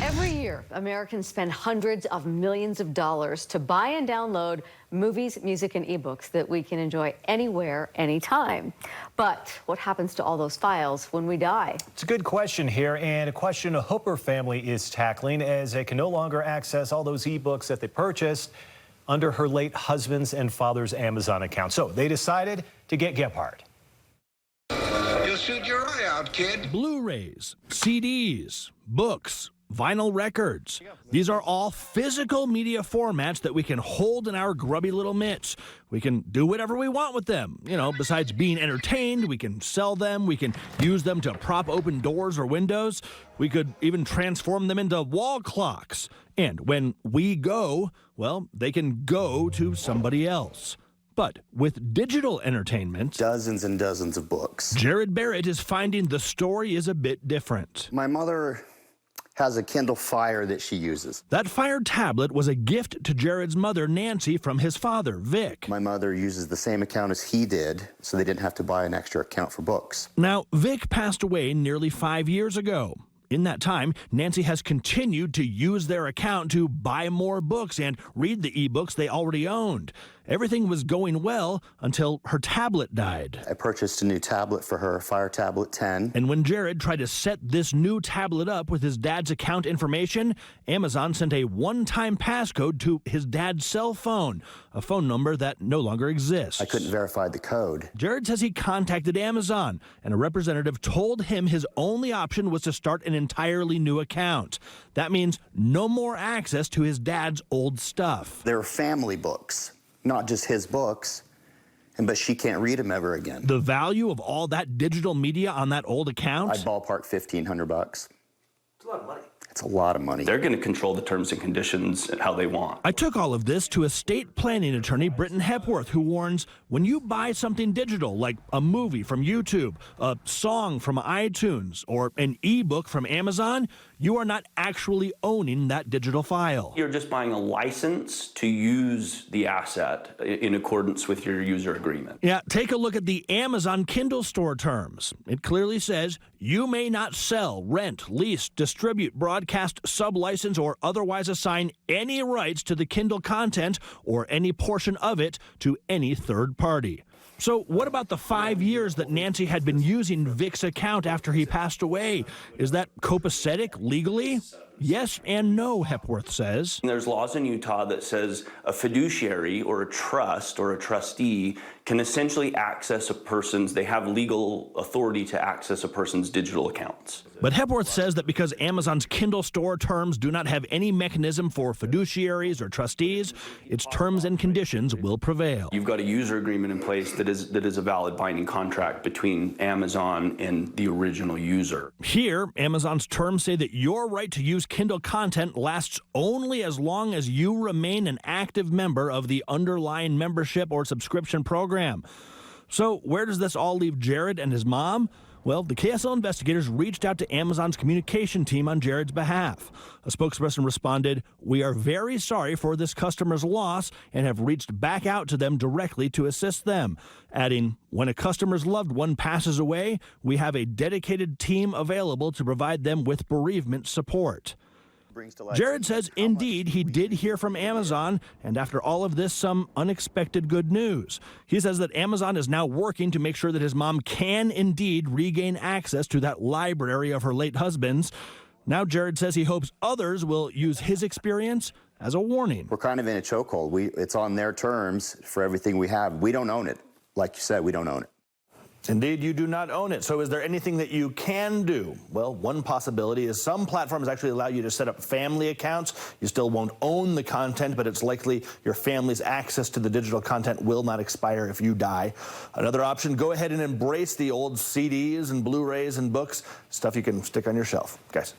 Every year, Americans spend hundreds of millions of dollars to buy and download movies, music, and ebooks that we can enjoy anywhere, anytime. But what happens to all those files when we die? It's a good question here, and a question a Hooper family is tackling, as they can no longer access all those ebooks that they purchased under her late husband's and father's Amazon account. So they decided to get Gephardt. You'll shoot your eye out, kid. Blu-rays, CDs, books, vinyl records. These are all physical media formats that we can hold in our grubby little mitts. We can do whatever we want with them. You know, besides being entertained, we can sell them, we can use them to prop open doors or windows. We could even transform them into wall clocks. And when we go, well, they can go to somebody else. But with digital entertainment, dozens and dozens of books. Jared Barrett is finding the story is a bit different. My mother has a Kindle Fire that she uses. That Fire tablet was a gift to Jared's mother, Nancy, from his father, Vic. My mother uses the same account as he did, so they didn't have to buy an extra account for books. Now, Vic passed away nearly 5 years ago. In that time, Nancy has continued to use their account to buy more books and read the ebooks they already owned. Everything was going well until her tablet died. I purchased a new tablet for her, Fire Tablet 10. And when Jared tried to set this new tablet up with his dad's account information, Amazon sent a one-time passcode to his dad's cell phone, a phone number that no longer exists. I couldn't verify the code. Jared says he contacted Amazon, and a representative told him his only option was to start an entirely new account. That means no more access to his dad's old stuff. They're family books, not just his books, but she can't read them ever again. The value of all that digital media on that old account? I'd ballpark $1,500. It's a lot of money. It's a lot of money. They're going to control the terms and conditions and how they want. I took all of this to estate planning attorney Britton Hepworth, who warns when you buy something digital, like a movie from YouTube, a song from iTunes, or an ebook from Amazon, you are not actually owning that digital file. You're just buying a license to use the asset in accordance with your user agreement. Yeah, take a look at the Amazon Kindle store terms. It clearly says you may not sell, rent, lease, distribute, broadcast, sublicense, or otherwise assign any rights to the Kindle content or any portion of it to any third party. So what about the 5 years that Nancy had been using Vic's account after he passed away? Is that copacetic legally? Yes and no, Hepworth says. There's laws in Utah that says a fiduciary or a trust or a trustee can essentially access a person's, they have legal authority to access a person's digital accounts. But Hepworth says that because Amazon's Kindle store terms do not have any mechanism for fiduciaries or trustees, its terms and conditions will prevail. You've got a user agreement in place that is a valid binding contract between Amazon and the original user. Here, Amazon's terms say that your right to use Kindle content lasts only as long as you remain an active member of the underlying membership or subscription program. So where does this all leave Jared and his mom? Well, the KSL investigators reached out to Amazon's communication team on Jared's behalf. A spokesperson responded, "We are very sorry for this customer's loss and have reached back out to them directly to assist them," adding, "When a customer's loved one passes away, we have a dedicated team available to provide them with bereavement support." Jared says indeed he did hear from Amazon, and after all of this, some unexpected good news. He says that Amazon is now working to make sure that his mom can indeed regain access to that library of her late husband's. Now Jared says he hopes others will use his experience as a warning. We're kind of in a chokehold. It's on their terms for everything we have. We don't own it. Like you said, we don't own it. Indeed, you do not own it. So is there anything that you can do? Well, one possibility is some platforms actually allow you to set up family accounts. You still won't own the content, but it's likely your family's access to the digital content will not expire if you die. Another option, go ahead and embrace the old CDs and Blu-rays and books, stuff you can stick on your shelf. Guys.